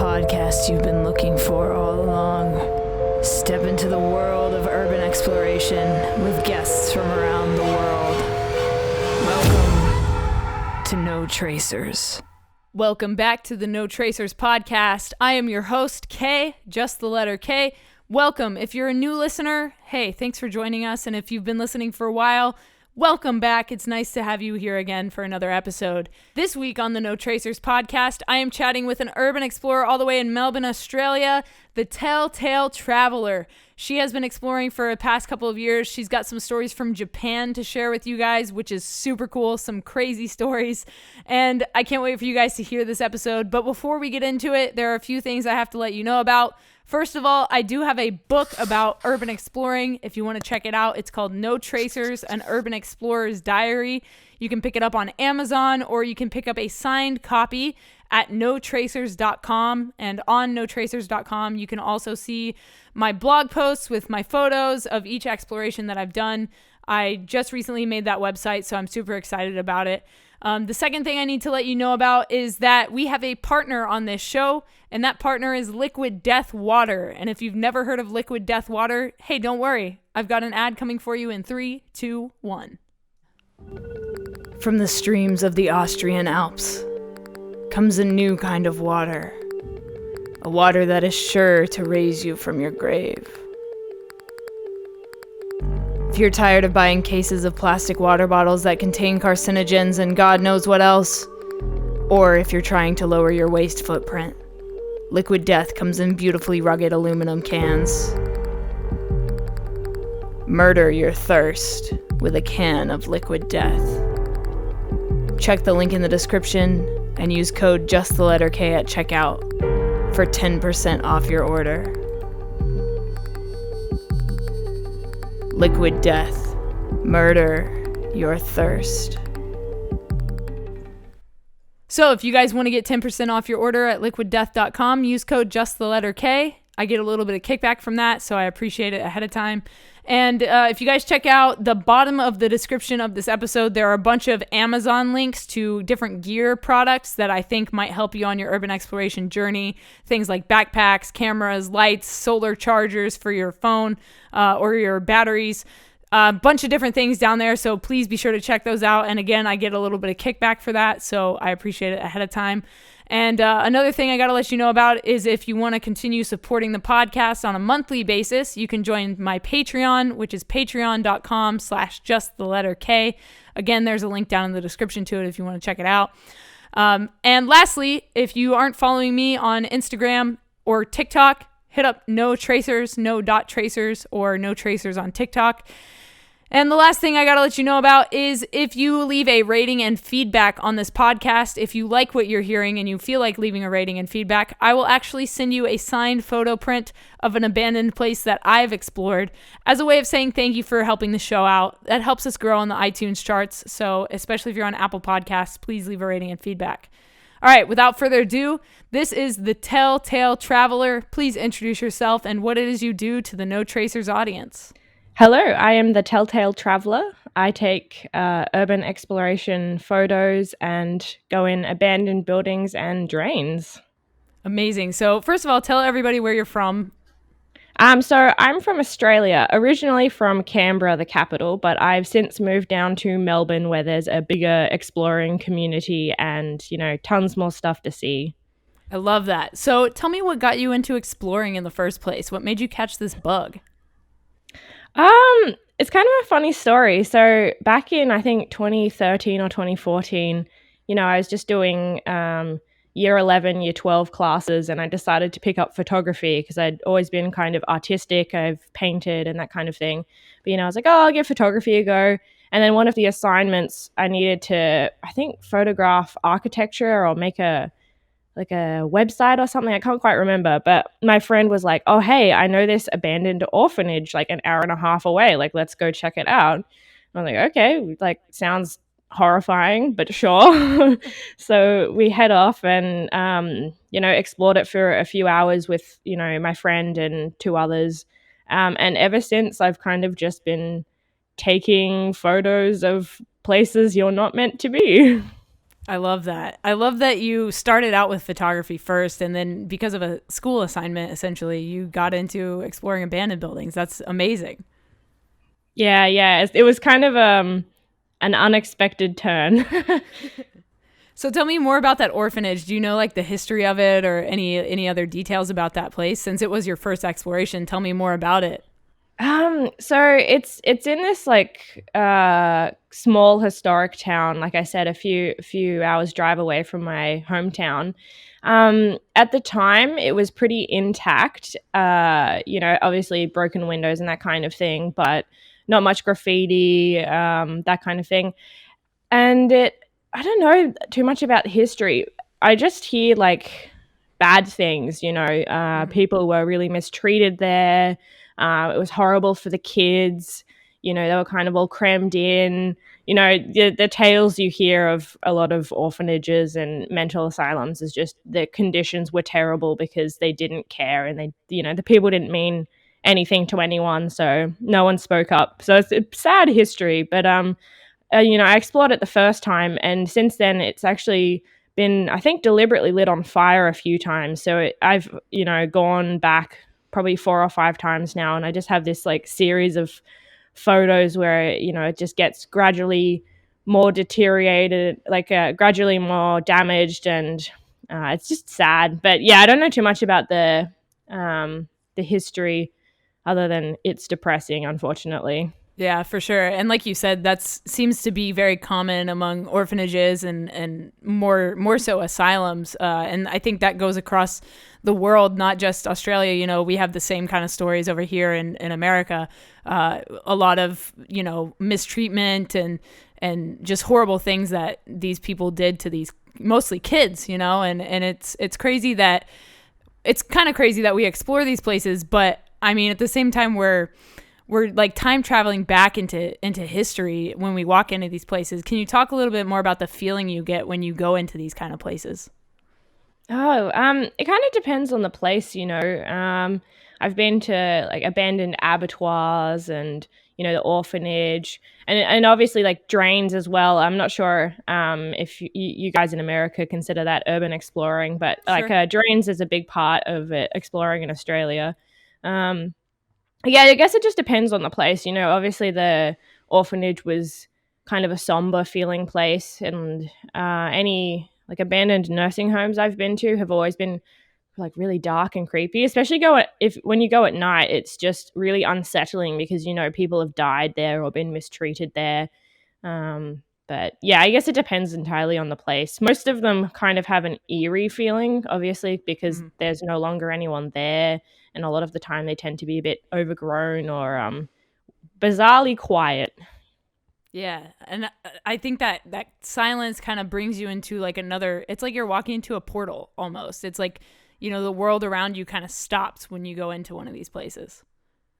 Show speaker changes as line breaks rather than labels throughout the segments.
podcast you've been looking for all along. Step into the world of urban exploration with guests from around the world. Welcome to No Tracers.
Welcome back to the No Tracers podcast. I am your host, K, just the letter K. Welcome. If you're a new listener, hey, thanks for joining us. And if you've been listening for a while, welcome back. It's nice to have you here again for another episode. This week on the No Tracers podcast, I am chatting with an urban explorer all the way in Melbourne, Australia, the Telltale Traveler. She has been exploring for the past couple of years. She's got some stories from Japan to share with you guys, which is super cool, some crazy stories. And I can't wait for you guys to hear this episode. But before we get into it, there are a few things I have to let you know about. First of all, I do have a book about urban exploring. If you want to check it out, it's called No Tracers, An Urban Explorer's Diary. You can pick it up on Amazon, or you can pick up a signed copy at notracers.com. And on notracers.com, you can also see my blog posts with my photos of each exploration that I've done. I just recently made that website, so I'm super excited about it. The second thing I need to let you know about is that we have a partner on this show, and that partner is Liquid Death Water. And if you've never heard of Liquid Death Water, hey, don't worry. I've got an ad coming for you in 3, 2, 1.
From the streams of the Austrian Alps comes a new kind of water. A water that is sure to raise you from your grave. If you're tired of buying cases of plastic water bottles that contain carcinogens and God knows what else, or if you're trying to lower your waste footprint, Liquid Death comes in beautifully rugged aluminum cans. Murder your thirst with a can of Liquid Death. Check the link in the description and use code JustTheLetterK at checkout for 10% off your order. Liquid Death. Murder your thirst.
So if you guys want to get 10% off your order at liquiddeath.com, use code JustTheLetterK. I get a little bit of kickback from that, so I appreciate it ahead of time. And if you guys check out the bottom of the description of this episode, there are a bunch of Amazon links to different gear products that I think might help you on your urban exploration journey. Things like backpacks, cameras, lights, solar chargers for your phone or your batteries. A bunch of different things down there, so please be sure to check those out. And again, I get a little bit of kickback for that, so I appreciate it ahead of time. And another thing I got to let you know about is if you want to continue supporting the podcast on a monthly basis, you can join my Patreon, which is patreon.com/justtheletterK. Again, there's a link down in the description to it if you want to check it out. And lastly, if you aren't following me on Instagram or TikTok, hit up No Tracers, no.tracers, or No Tracers on TikTok. And the last thing I got to let you know about is if you leave a rating and feedback on this podcast, if you like what you're hearing and you feel like leaving a rating and feedback, I will actually send you a signed photo print of an abandoned place that I've explored as a way of saying thank you for helping the show out. That helps us grow on the iTunes charts. So especially if you're on Apple Podcasts, please leave a rating and feedback. All right, without further ado, this is the Telltale Traveler. Please introduce yourself and what it is you do to the No Tracers audience.
Hello, I am the Telltale Traveler. I take urban exploration photos and go in abandoned buildings and drains.
Amazing. So first of all, tell everybody where you're from.
So I'm from Australia, originally from Canberra, the capital, but I've since moved down to Melbourne where there's a bigger exploring community and, tons more stuff to see.
I love that. So tell me what got you into exploring in the first place. What made you catch this bug?
It's kind of a funny story. So back in, I think, 2013 or 2014, I was just doing year 11, year 12 classes, and I decided to pick up photography because I'd always been kind of artistic. I've painted and that kind of thing. But, I was like, I'll give photography a go. And then one of the assignments, I needed to, I think, photograph architecture or make a website or something. I can't quite remember, but my friend was like, oh, hey, I know this abandoned orphanage like an hour and a half away. Like, let's go check it out. I'm like, okay, sounds horrifying, but sure. So we head off and, explored it for a few hours with, my friend and 2 others. And ever since, I've kind of just been taking photos of places you're not meant to be.
I love that. I love that you started out with photography first, and then because of a school assignment, essentially, you got into exploring abandoned buildings. That's amazing.
Yeah. It was kind of an unexpected turn.
So tell me more about that orphanage. Do you know like the history of it or any other details about that place? Since it was your first exploration, tell me more about it.
So it's in this like small historic town, like I said, a few hours drive away from my hometown. At the time, it was pretty intact. Obviously broken windows and that kind of thing, but not much graffiti, that kind of thing. And I don't know too much about history. I just hear like bad things, people were really mistreated there. It was horrible for the kids. They were kind of all crammed in. The tales you hear of a lot of orphanages and mental asylums is just the conditions were terrible because they didn't care, and the people didn't mean anything to anyone, so no one spoke up. So it's a sad history, but I explored it the first time, and since then it's actually been, I think, deliberately lit on fire a few times. So I've, gone back probably 4 or 5 times now, and I just have this like series of photos where, it just gets gradually more deteriorated, like gradually more damaged, and it's just sad. But yeah, I don't know too much about the history other than it's depressing, unfortunately.
Yeah, for sure. And like you said, that seems to be very common among orphanages and more so asylums. And I think that goes across the world, not just Australia. We have the same kind of stories over here in America. A lot of, mistreatment and just horrible things that these people did to these mostly kids, and it's crazy that it's kind of crazy that we explore these places. But I mean, at the same time, we're like time traveling back into history when we walk into these places. Can you talk a little bit more about the feeling you get when you go into these kind of places?
Oh, it kind of depends on the place, I've been to like abandoned abattoirs and, the orphanage and obviously like drains as well. I'm not sure if you guys in America consider that urban exploring, but
Sure.
like drains is a big part of it, exploring in Australia. Yeah, I guess it just depends on the place. Obviously the orphanage was kind of a somber feeling place, and any like abandoned nursing homes I've been to have always been like really dark and creepy. Especially when you go at night, it's just really unsettling because people have died there or been mistreated there. But yeah, I guess it depends entirely on the place. Most of them kind of have an eerie feeling, obviously, because there's no longer anyone there. And a lot of the time they tend to be a bit overgrown or bizarrely quiet.
Yeah, and I think that silence kind of brings you into like another. It's like you're walking into a portal almost. It's like the world around you kind of stops when you go into one of these places.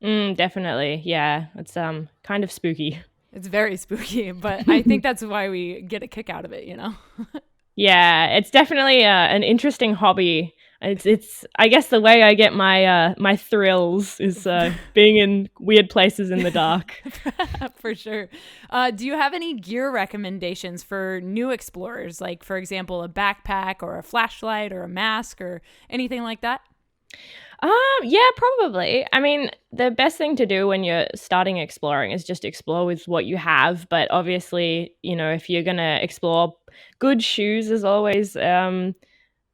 Definitely, yeah. It's kind of spooky.
It's very spooky, but I think that's why we get a kick out of it.
Yeah, it's definitely an interesting hobby. It's I guess the way I get my thrills is being in weird places in the dark.
For sure. Do you have any gear recommendations for new explorers? Like, for example, a backpack or a flashlight or a mask or anything like that?
Yeah, probably. I mean, the best thing to do when you're starting exploring is just explore with what you have. But obviously, if you're gonna explore, good shoes is always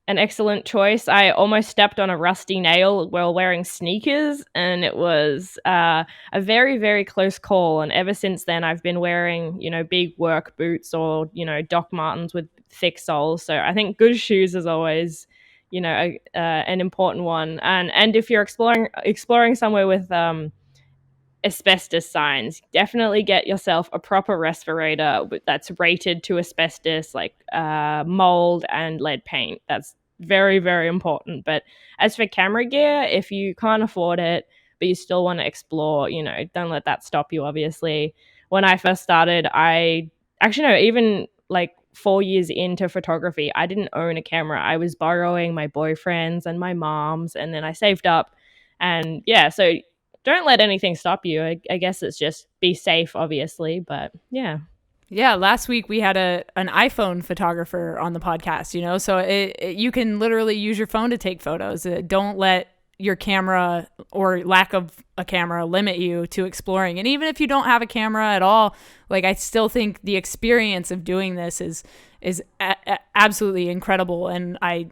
an excellent choice. I almost stepped on a rusty nail while wearing sneakers, and it was a very, very close call. And ever since then, I've been wearing, big work boots or, Doc Martens with thick soles. So I think good shoes is always, an important one. And if you're exploring somewhere with asbestos signs, definitely get yourself a proper respirator that's rated to asbestos, like mold and lead paint. That's very, very important. But as for camera gear, if you can't afford it but you still want to explore, don't let that stop you. Obviously, when I first started, I actually no, even like 4 years into photography, I didn't own a camera. I was borrowing my boyfriend's and my mom's, and then I saved up. And yeah, so don't let anything stop you. I guess it's just be safe, obviously, but yeah.
Yeah, last week we had an iPhone photographer on the podcast, so you can literally use your phone to take photos. Don't let your camera or lack of a camera limit you to exploring. And even if you don't have a camera at all, like, I still think the experience of doing this is absolutely incredible. And I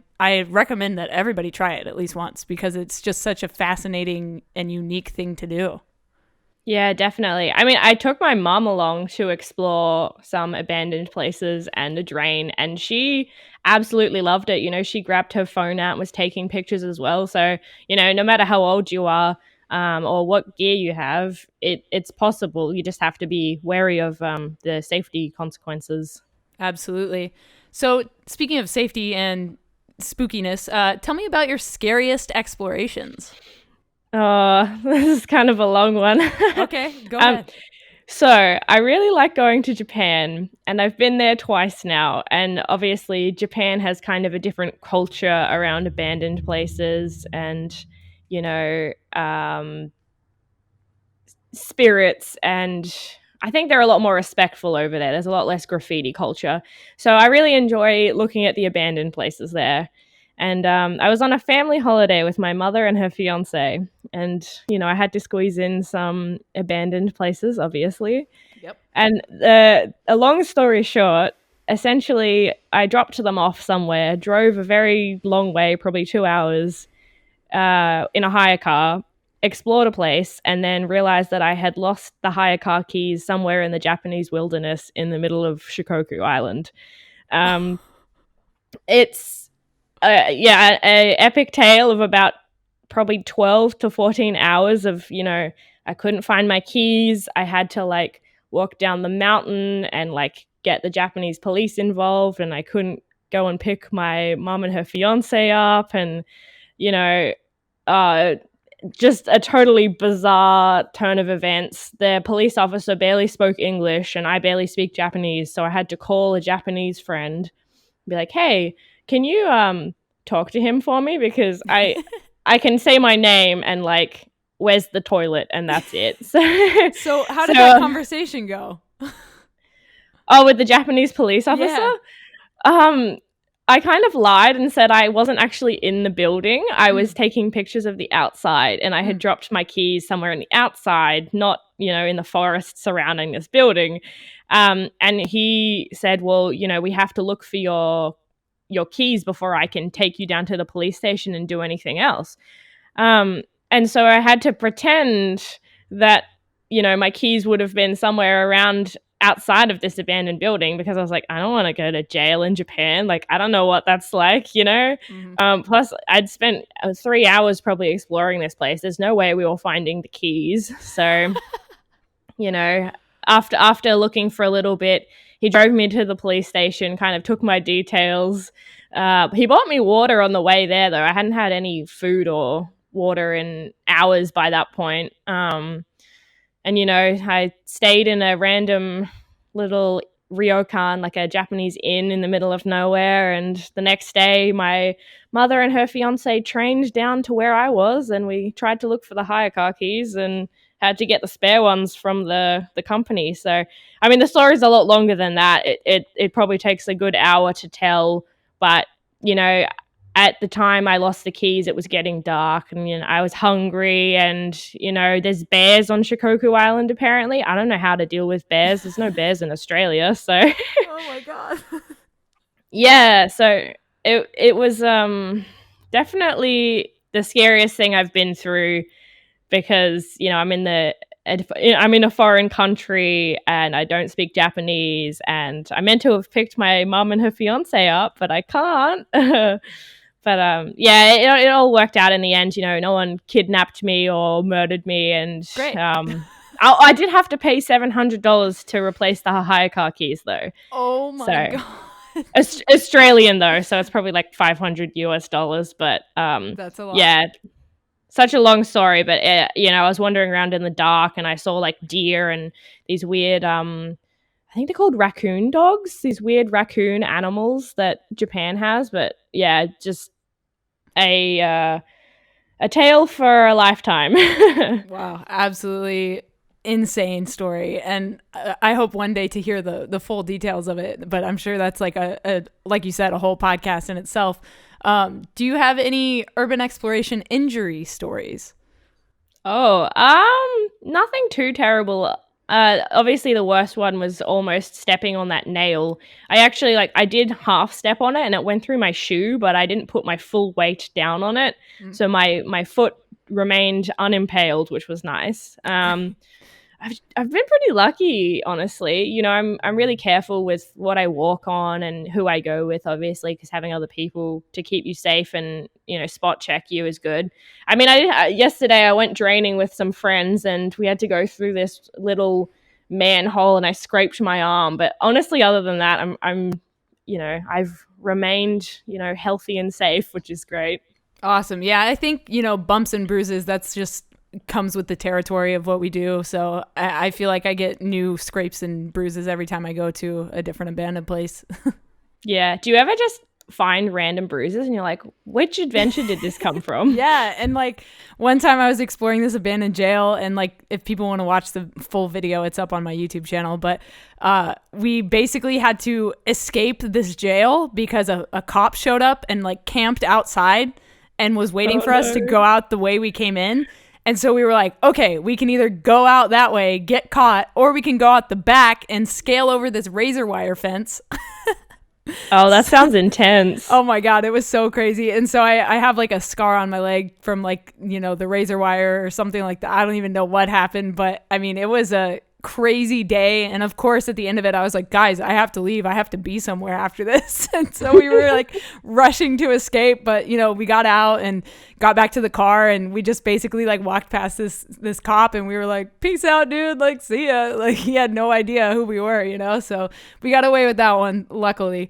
recommend that everybody try it at least once, because it's just such a fascinating and unique thing to do.
Yeah, definitely. I mean, I took my mom along to explore some abandoned places and a drain, and she absolutely loved it. She grabbed her phone out and was taking pictures as well. So, no matter how old you are, or what gear you have, it's possible. You just have to be wary of the safety consequences.
Absolutely. So, speaking of safety and spookiness, tell me about your scariest explorations.
Oh, this is kind of a long one.
Okay, go ahead.
So I really like going to Japan, and I've been there twice now. And obviously, Japan has kind of a different culture around abandoned places and, spirits. And I think they're a lot more respectful over there. There's a lot less graffiti culture. So I really enjoy looking at the abandoned places there. And I was on a family holiday with my mother and her fiance. And, I had to squeeze in some abandoned places, obviously.
Yep.
And a long story short, essentially, I dropped them off somewhere, drove a very long way, probably 2 hours, in a hire car, explored a place, and then realized that I had lost the hire car keys somewhere in the Japanese wilderness in the middle of Shikoku Island. It's a epic tale of about probably 12 to 14 hours of, I couldn't find my keys. I had to walk down the mountain and get the Japanese police involved, and I couldn't go and pick my mom and her fiance up, and just a totally bizarre turn of events. The police officer barely spoke English and I barely speak Japanese, so I had to call a Japanese friend, be like, hey, can you talk to him for me, because I can say my name and where's the toilet, and that's it.
So how did that conversation go?
Oh, with the Japanese police officer? Yeah. I kind of lied and said I wasn't actually in the building. I was taking pictures of the outside, and I had dropped my keys somewhere in the outside, not, in the forest surrounding this building. And he said, well, we have to look for your keys before I can take you down to the police station and do anything else. And so I had to pretend that, my keys would have been somewhere around outside of this abandoned building, because I was like, I don't want to go to jail in Japan. I don't know what that's like, Plus, I'd spent 3 hours probably exploring this place. There's no way we were finding the keys. So, after looking for a little bit, he drove me to the police station, kind of took my details. He bought me water on the way there, though. I hadn't had any food or water in hours by that point. And, I stayed in a random little ryokan, like a Japanese inn in the middle of nowhere. And the next day, my mother and her fiance trained down to where I was, and we tried to look for the hire car keys and had to get the spare ones from the company. So, I mean, the story's a lot longer than that. It probably takes a good hour to tell, but, at the time I lost the keys, it was getting dark, and I was hungry, and there's bears on Shikoku Island apparently. I don't know how to deal with bears. There's no bears in Australia, so
Oh my god.
yeah, so it was definitely the scariest thing I've been through, because I'm in a foreign country and I don't speak Japanese, and I meant to have picked my mom and her fiance up, but I can't. But it all worked out in the end. No one kidnapped me or murdered me, and
Great.
I did have to pay $700 to replace the hire car keys, though.
Oh my god.
Australian though, so it's probably like $500. But
that's a lot.
Yeah, such a long story. But I was wandering around in the dark, and I saw deer and these weird I think they're called raccoon dogs, these weird raccoon animals that Japan has. But yeah, just a tale for a lifetime.
Wow, absolutely insane story, and I hope one day to hear the full details of it, but I'm sure that's like a like you said, a whole podcast in itself. Do you have any urban exploration injury stories?
Oh, nothing too terrible. Obviously the worst one was almost stepping on that nail. I did half step on it and it went through my shoe, but I didn't put my full weight down on it. So my foot remained unimpaled, which was nice. I've been pretty lucky, honestly. You know, I'm really careful with what I walk on and who I go with, obviously, because having other people to keep you safe and, you know, spot check you is good. I mean, yesterday I went draining with some friends and we had to go through this little manhole and I scraped my arm. But honestly, other than that, I'm you know, I've remained, you know, healthy and safe, which is great.
Awesome. Yeah, I think, you know, bumps and bruises, that's just comes with the territory of what we do. So I feel like I get new scrapes and bruises every time I go to a different abandoned place.
Yeah. Do you ever just find random bruises and you're like, which adventure did this come from?
Yeah. And like one time I was exploring this abandoned jail, and like if people want to watch the full video, it's up on my YouTube channel. But we basically had to escape this jail because a cop showed up and like camped outside and was waiting for us to go out the way we came in. And so we were like, okay, we can either go out that way, get caught, or we can go out the back and scale over this razor wire fence.
Oh, that sounds intense.
Oh my God, it was so crazy. And so I have like a scar on my leg from like, you know, the razor wire or something like that. I don't even know what happened, but I mean, it was a crazy day. And of course, at the end of it, I was like, guys, I have to leave. I have to be somewhere after this. And so we were like rushing to escape. But, you know, we got out and got back to the car, and we just basically like walked past this cop, and we were like, peace out, dude. Like, see ya. Like, he had no idea who we were, you know? So we got away with that one, luckily.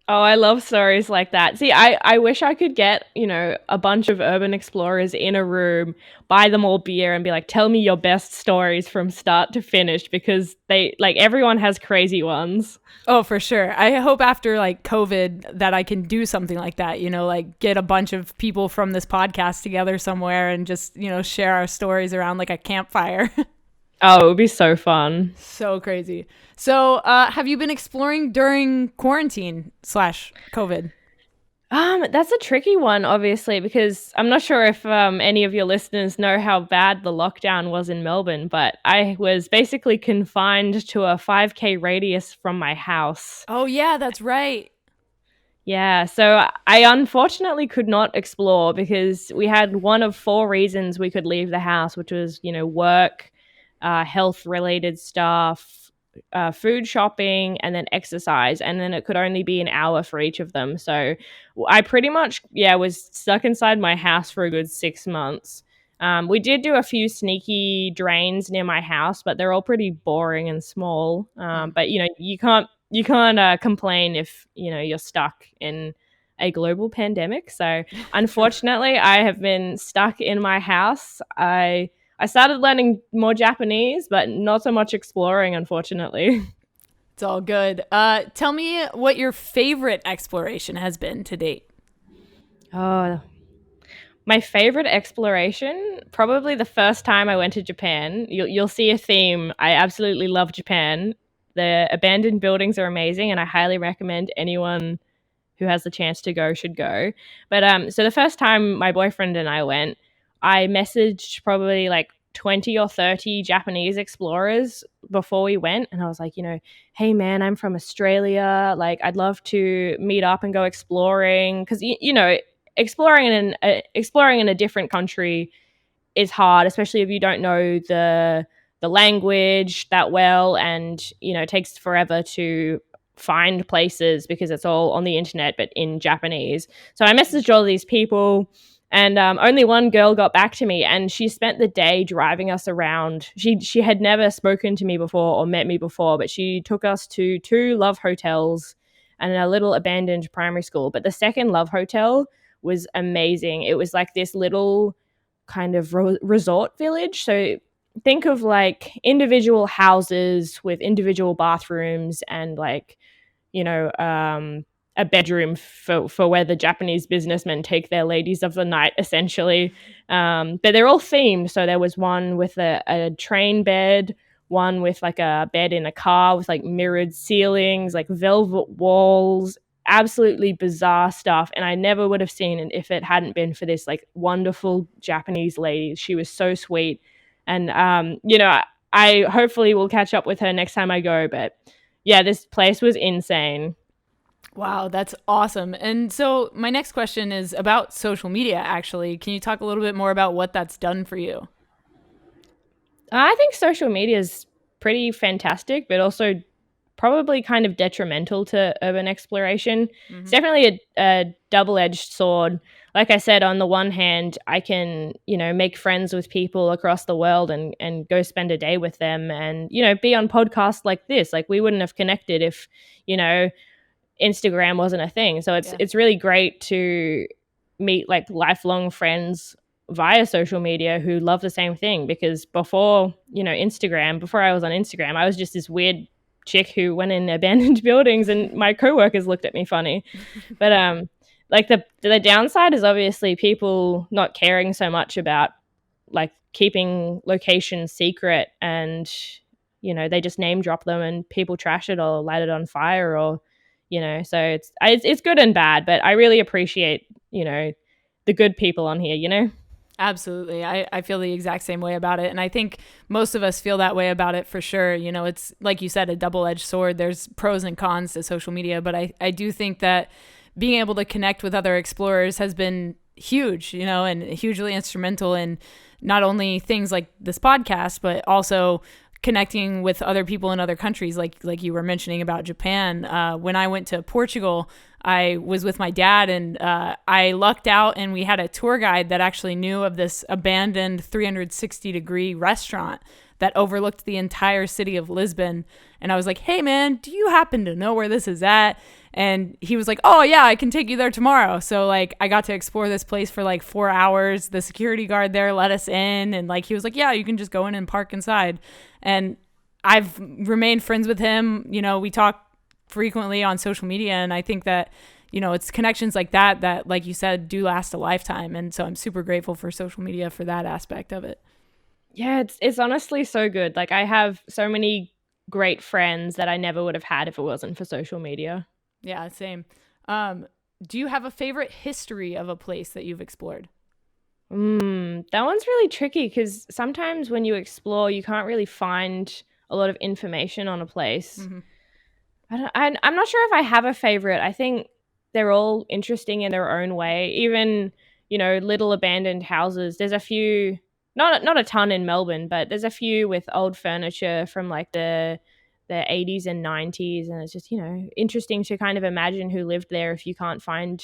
Oh, I love stories like that. See, I wish I could get, you know, a bunch of urban explorers in a room, buy them all beer and be like, tell me your best stories from start to finish, because everyone has crazy ones.
Oh, for sure. I hope after like COVID that I can do something like that, you know, like get a bunch of people from this podcast together somewhere and just, you know, share our stories around like a campfire.
Oh, it would be so fun.
So crazy. So have you been exploring during quarantine/COVID?
That's a tricky one, obviously, because I'm not sure if any of your listeners know how bad the lockdown was in Melbourne, but I was basically confined to a 5K radius from my house.
Oh, yeah, that's right.
Yeah, so I unfortunately could not explore because we had one of 4 reasons we could leave the house, which was, you know, work, health-related stuff, food shopping, and then exercise, and then it could only be an hour for each of them. So I pretty much was stuck inside my house for a good 6 months. We did do a few sneaky drains near my house, but they're all pretty boring and small. But you know, you can't complain if, you know, you're stuck in a global pandemic. So unfortunately, I have been stuck in my house. I started learning more Japanese, but not so much exploring, unfortunately.
It's all good. Tell me what your favorite exploration has been to date.
Oh, my favorite exploration, probably the first time I went to Japan. You'll see a theme. I absolutely love Japan. The abandoned buildings are amazing, and I highly recommend anyone who has the chance to go should go. But so the first time my boyfriend and I went, I messaged probably like 20 or 30 Japanese explorers before we went. And I was like, you know, hey man, I'm from Australia. Like, I'd love to meet up and go exploring. Because, you know, exploring in a different country is hard, especially if you don't know the language that well. And, you know, it takes forever to find places because it's all on the internet, but in Japanese. So I messaged all these people. And only one girl got back to me, and she spent the day driving us around. She had never spoken to me before or met me before, but she took us to 2 love hotels and a little abandoned primary school. But the second love hotel was amazing. It was like this little kind of resort village. So think of like individual houses with individual bathrooms and like, you know, a bedroom for where the Japanese businessmen take their ladies of the night, essentially. But they're all themed. So there was one with a train bed, one with like a bed in a car with like mirrored ceilings, like velvet walls, absolutely bizarre stuff. And I never would have seen it if it hadn't been for this like wonderful Japanese lady. She was so sweet. And, I hopefully will catch up with her next time I go. But yeah, this place was insane.
Wow, that's awesome. And so my next question is about social media, actually. Can you talk a little bit more about what that's done for you?
I think social media is pretty fantastic, but also probably kind of detrimental to urban exploration.
Mm-hmm.
It's definitely a double-edged sword. Like I said, on the one hand, I can, make friends with people across the world and go spend a day with them and, be on podcasts like this. Like we wouldn't have connected if, Instagram wasn't a thing. So it's really great to meet like lifelong friends via social media who love the same thing, because before I was on Instagram, I was just this weird chick who went in abandoned buildings and my coworkers looked at me funny. But like the downside is obviously people not caring so much about like keeping locations secret, and they just name drop them and people trash it or light it on fire, or so it's good and bad. But I really appreciate the good people on here.
Absolutely. I feel the exact same way about it. And I think most of us feel that way about it for sure. It's like you said, a double-edged sword. There's pros and cons to social media, but I do think that being able to connect with other explorers has been huge, and hugely instrumental in not only things like this podcast, but also connecting with other people in other countries, like you were mentioning about Japan. When I went to Portugal, I was with my dad, and I lucked out, and we had a tour guide that actually knew of this abandoned 360-degree restaurant that overlooked the entire city of Lisbon. And I was like, hey, man, do you happen to know where this is at? And he was like, oh, yeah, I can take you there tomorrow. So, like, I got to explore this place for, like, 4 hours. The security guard there let us in. And, like, he was like, yeah, you can just go in and park inside. And I've remained friends with him. We talk frequently on social media. And I think that, it's connections like that, like you said, do last a lifetime. And so I'm super grateful for social media for that aspect of it.
Yeah, it's honestly so good. Like I have so many great friends that I never would have had if it wasn't for social media.
Yeah, same. Do you have a favorite history of a place that you've explored?
That one's really tricky because sometimes when you explore, you can't really find a lot of information on a place.
Mm-hmm.
I'm not sure if I have a favorite. I think they're all interesting in their own way. Even, little abandoned houses. There's a few, not a ton in Melbourne, but there's a few with old furniture from like the 80s and 90s. And it's just, interesting to kind of imagine who lived there if you can't find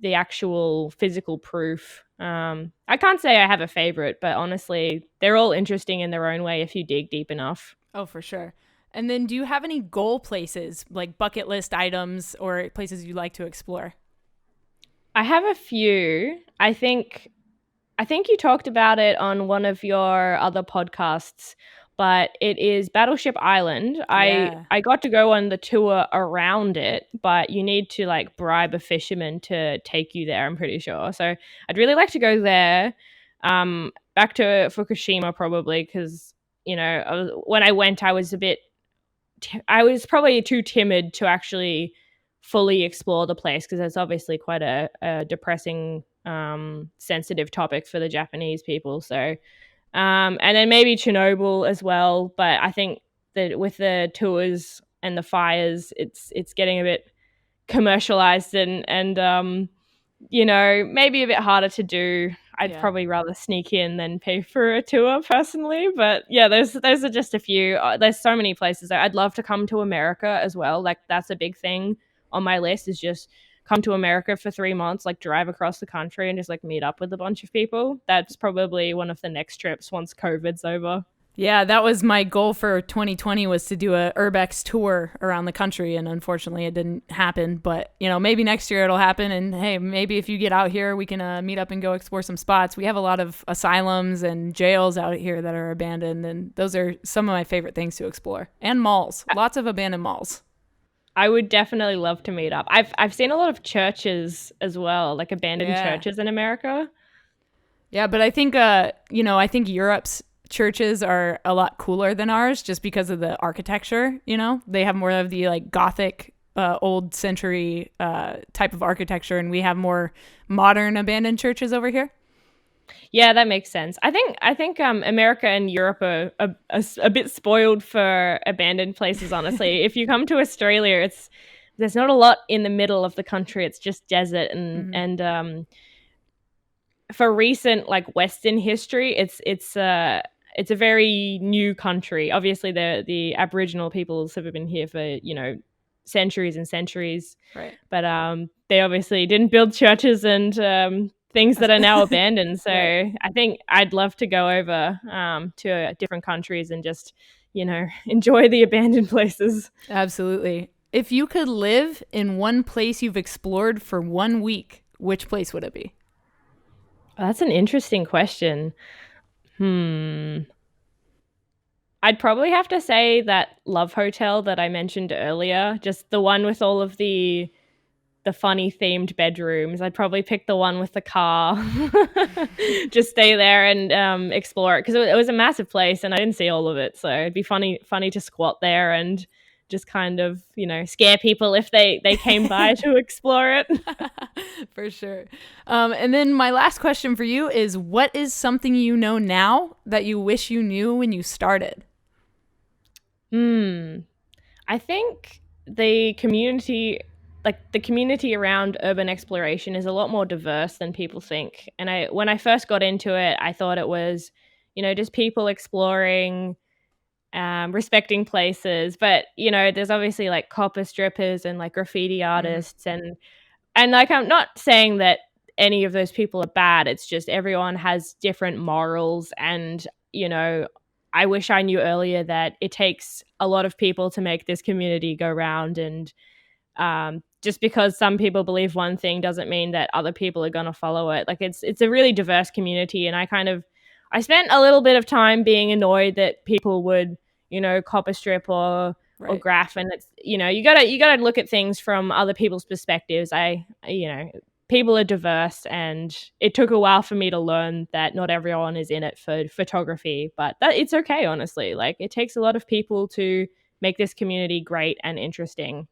the actual physical proof. I can't say I have a favorite, but honestly, they're all interesting in their own way if you dig deep enough.
Oh, for sure. And then do you have any goal places, like bucket list items or places you'd like to explore?
I have a few. I think you talked about it on one of your other podcasts, but it is Battleship Island.
Yeah.
I got to go on the tour around it, but you need to like bribe a fisherman to take you there, I'm pretty sure. So I'd really like to go there. Back to Fukushima probably, because, when I went, I was probably too timid to actually fully explore the place, because it's obviously quite a depressing, sensitive topic for the Japanese people. So, and then maybe Chernobyl as well. But I think that with the tours and the fires, it's getting a bit commercialized and maybe a bit harder to do. I'd probably rather sneak in than pay for a tour personally. But yeah, those are just a few. There's so many places. I'd love to come to America as well. Like that's a big thing on my list, is just come to America for 3 months, like drive across the country and just like meet up with a bunch of people. That's probably one of the next trips once COVID's over.
Yeah, that was my goal for 2020, was to do a urbex tour around the country, and unfortunately it didn't happen. But maybe next year it'll happen, and hey, maybe if you get out here, we can meet up and go explore some spots. We have a lot of asylums and jails out here that are abandoned, and those are some of my favorite things to explore. And malls, lots of abandoned malls.
I would definitely love to meet up. I've seen a lot of churches as well, like abandoned churches in America.
Yeah, but I think I think Europe's churches are a lot cooler than ours just because of the architecture, They have more of the like Gothic old century type of architecture, and we have more modern abandoned churches over here.
Yeah, that makes sense. I think America and Europe are a bit spoiled for abandoned places, honestly. If you come to Australia, there's not a lot in the middle of the country. It's just desert and for recent like Western history, it's a very new country. Obviously the Aboriginal peoples have been here for, centuries and centuries.
Right.
But they obviously didn't build churches and things that are now abandoned. So
Right.
I think I'd love to go over to different countries and just, enjoy the abandoned places.
Absolutely. If you could live in one place you've explored for 1 week, which place would it be?
Oh, that's an interesting question. I'd probably have to say that Love Hotel that I mentioned earlier, just the one with all of the funny themed bedrooms. I'd probably pick the one with the car. Just stay there and explore it because it was a massive place and I didn't see all of it. So it'd be funny to squat there and just kind of, scare people if they came by to explore it.
For sure. And then my last question for you is, what is something you know now that you wish you knew when you started?
I think the community around urban exploration is a lot more diverse than people think. And when I first got into it, I thought it was, just people exploring, respecting places. But, there's obviously like copper strippers and like graffiti artists and like, I'm not saying that any of those people are bad. It's just everyone has different morals and, I wish I knew earlier that it takes a lot of people to make this community go round, and just because some people believe one thing doesn't mean that other people are going to follow it. Like it's a really diverse community, and I spent a little bit of time being annoyed that people would, copper strip or graph, and it's, you gotta look at things from other people's perspectives. People are diverse, and it took a while for me to learn that not everyone is in it for photography, but that it's okay, honestly. Like it takes a lot of people to make this community great and interesting.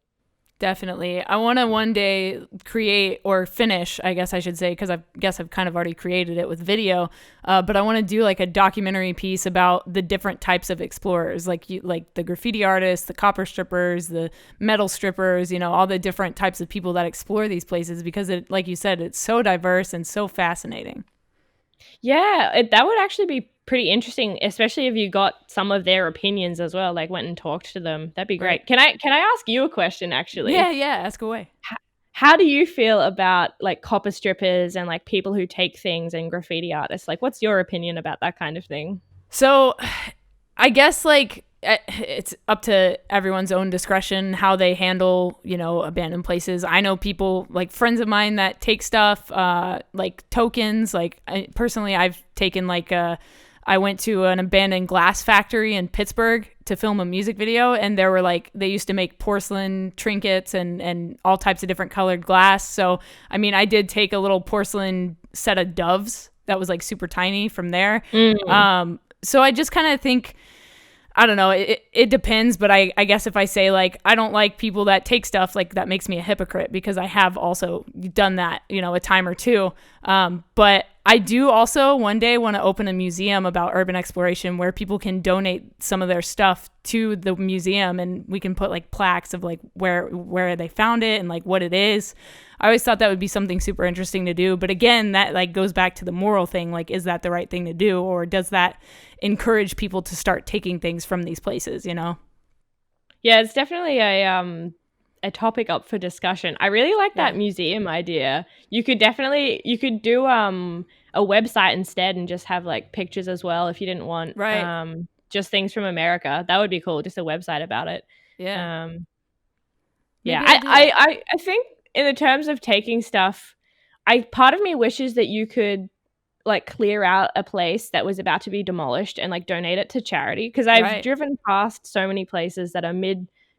Definitely. I want to one day create or finish, I guess I should say, because I guess I've kind of already created it with video. But I want to do like a documentary piece about the different types of explorers, like the graffiti artists, the copper strippers, the metal strippers, all the different types of people that explore these places, because it, like you said, it's so diverse and so fascinating.
Yeah, that would actually be pretty interesting, especially if you got some of their opinions as well, like went and talked to them. That'd be great.
Right.
Can I ask you a question, actually?
Yeah, ask away.
How do you feel about like copper strippers and like people who take things and graffiti artists? Like, what's your opinion about that kind of thing?
So I guess like it's up to everyone's own discretion how they handle, abandoned places. I know people, like friends of mine, that take stuff, like tokens. Like personally, I've taken like I went to an abandoned glass factory in Pittsburgh to film a music video, and they used to make porcelain trinkets and all types of different colored glass. So, I mean, I did take a little porcelain set of doves that was like super tiny from there. So I just kind of think, I don't know, it depends, but I guess if I say like I don't like people that take stuff, like that makes me a hypocrite, because I have also done that, a time or two. But I do also one day want to open a museum about urban exploration where people can donate some of their stuff to the museum, and we can put like plaques of like where they found it and like what it is. I always thought that would be something super interesting to do. But again, that like goes back to the moral thing. Like, is that the right thing to do? Or does that encourage people to start taking things from these places, Yeah,
it's definitely a topic up for discussion. I really like that museum idea. You could do a website instead and just have like pictures as well if you didn't want just things from America. That would be cool. Just a website about it.
Yeah.
I think in the terms of taking stuff, part of me wishes that you could like clear out a place that was about to be demolished and like donate it to charity, because I've driven past so many places that are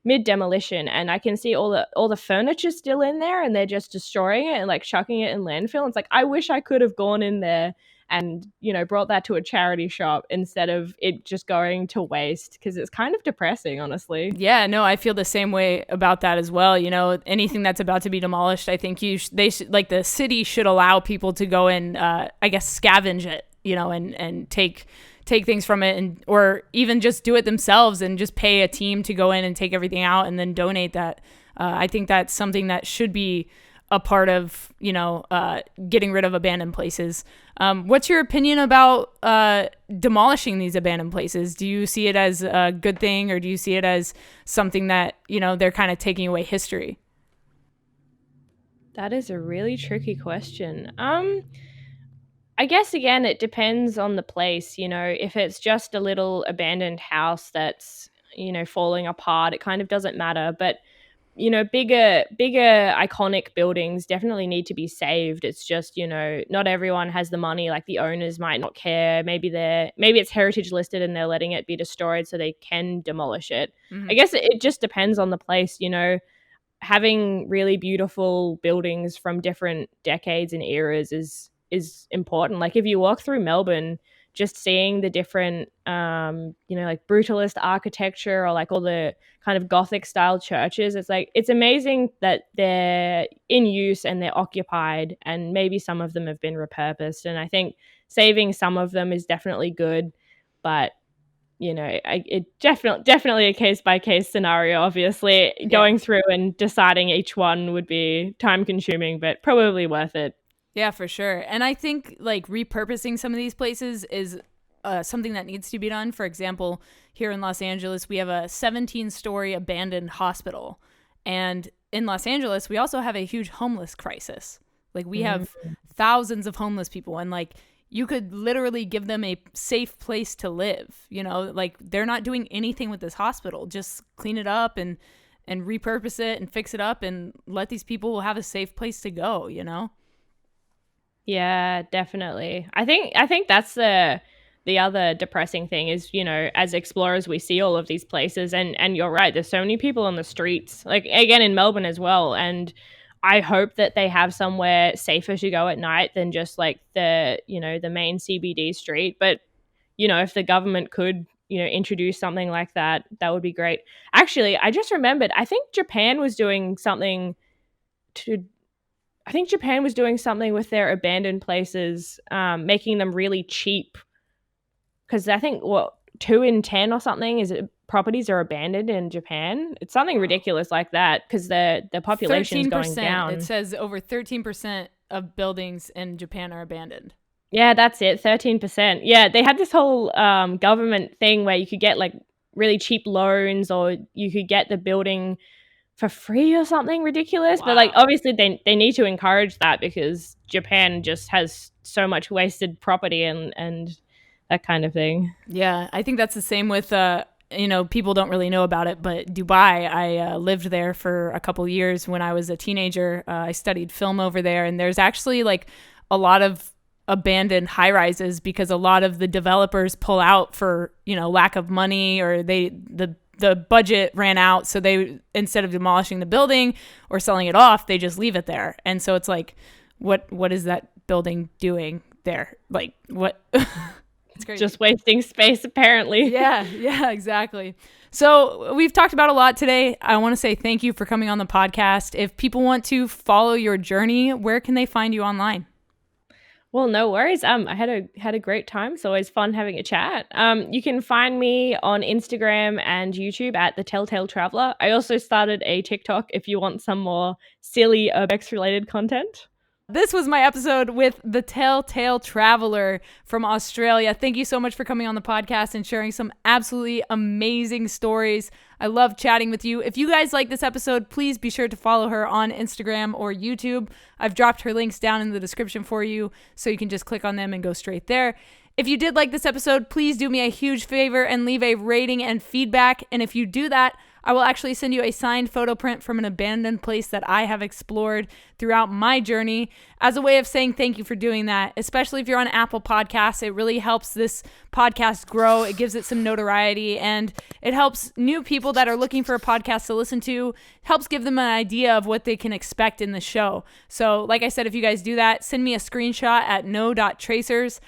mid demolition, and I can see all the furniture still in there, and they're just destroying it and like chucking it in landfill. It's like, I wish I could have gone in there and, you know, brought that to a charity shop instead of it just going to waste, because it's kind of depressing, honestly.
Yeah, no, I feel the same way about that as well. You know, anything that's about to be demolished, I think they should, like, the city should allow people to go and I guess scavenge it, you know, and take things from it, and or even just do it themselves and just pay a team to go in and take everything out and then donate that. I think that's something that should be a part of, you know, getting rid of abandoned places. What's your opinion about demolishing these abandoned places? Do you see it as a good thing, or do you see it as something that, you know, they're kind of taking away history?
That is a really tricky question. I guess, again, it depends on the place. You know, if it's just a little abandoned house that's, you know, falling apart, it kind of doesn't matter. But, you know, bigger iconic buildings definitely need to be saved. It's just, you know, not everyone has the money. Like, the owners might not care. Maybe it's heritage listed and they're letting it be destroyed so they can demolish it.
Mm-hmm.
I guess it just depends on the place. You know, having really beautiful buildings from different decades and eras is important. Like, if you walk through Melbourne, just seeing the different you know, like brutalist architecture, or like all the kind of Gothic style churches, it's like, it's amazing that they're in use and they're occupied, and maybe some of them have been repurposed, and I think saving some of them is definitely good. But, you know, it definitely a case by case scenario. Obviously, going through and deciding each one would be time consuming, but probably worth it.
Yeah, for sure. And I think, like, repurposing some of these places is something that needs to be done. For example, here in Los Angeles, we have a 17-story abandoned hospital. And in Los Angeles, we also have a huge homeless crisis. Like, we have thousands of homeless people, and, like, you could literally give them a safe place to live. You know, like, they're not doing anything with this hospital. Just clean it up and repurpose it and fix it up and let these people have a safe place to go, you know?
Yeah, definitely. I think that's the other depressing thing is, you know, as explorers, we see all of these places, and you're right, there's so many people on the streets, like, again, in Melbourne as well. And I hope that they have somewhere safer to go at night than just like the, you know, the main CBD street. But, you know, if the government could, you know, introduce something like that, that would be great. Actually, I just remembered, I think Japan was doing something with their abandoned places, making them really cheap. Because I think, 2 in 10 or something properties are abandoned in Japan. It's something ridiculous like that, because the population is going down.
It says over 13% of buildings in Japan are abandoned.
Yeah, that's it, 13%. Yeah, they had this whole government thing where you could get like really cheap loans, or you could get the building for free or something ridiculous. Wow. But like, obviously they need to encourage that, because Japan just has so much wasted property and that kind of thing.
Yeah, I think that's the same with you know, people don't really know about it, but Dubai, I lived there for a couple years when I was a teenager. I studied film over there, and there's actually like a lot of abandoned high rises because a lot of the developers pull out for, you know, lack of money, or the budget ran out. So they, instead of demolishing the building or selling it off, they just leave it there. And so it's like, what is that building doing there? Like, what? It's crazy.
Just wasting space, apparently.
Yeah, exactly. So we've talked about a lot today. I want to say thank you for coming on the podcast. If people want to follow your journey, where can they find you online?
Well, no worries. I had a great time. It's always fun having a chat. You can find me on Instagram and YouTube at TheTellTaleTraveller. I also started a TikTok if you want some more silly urbex related content.
This was my episode with the Telltale Traveler from Australia. Thank you so much for coming on the podcast and sharing some absolutely amazing stories. I love chatting with you. If you guys like this episode, please be sure to follow her on Instagram or YouTube. I've dropped her links down in the description for you, so you can just click on them and go straight there. If you did like this episode, please do me a huge favor and leave a rating and feedback. And if you do that, I will actually send you a signed photo print from an abandoned place that I have explored throughout my journey as a way of saying thank you for doing that, especially if you're on Apple Podcasts. It really helps this podcast grow. It gives it some notoriety, and it helps new people that are looking for a podcast to listen to, helps give them an idea of what they can expect in the show. So like I said, if you guys do that, send me a screenshot at no.tracers,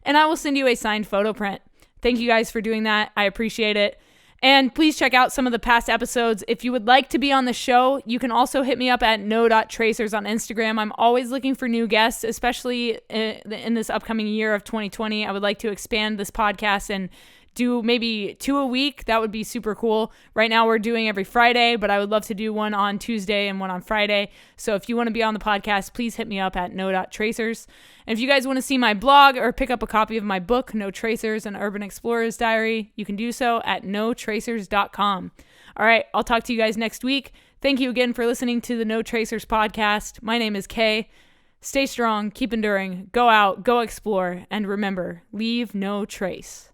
and I will send you a signed photo print. Thank you guys for doing that. I appreciate it. And please check out some of the past episodes. If you would like to be on the show, you can also hit me up at no.tracers on Instagram. I'm always looking for new guests, especially in this upcoming year of 2020. I would like to expand this podcast and do maybe 2 a week. That would be super cool. Right now we're doing every Friday, but I would love to do one on Tuesday and one on Friday. So if you want to be on the podcast, please hit me up at no.tracers. And if you guys want to see my blog or pick up a copy of my book, No Tracers, An Urban Explorer's Diary, you can do so at notracers.com. All right, I'll talk to you guys next week. Thank you again for listening to the No Tracers podcast. My name is Kay. Stay strong, keep enduring, go out, go explore, and remember, leave no trace.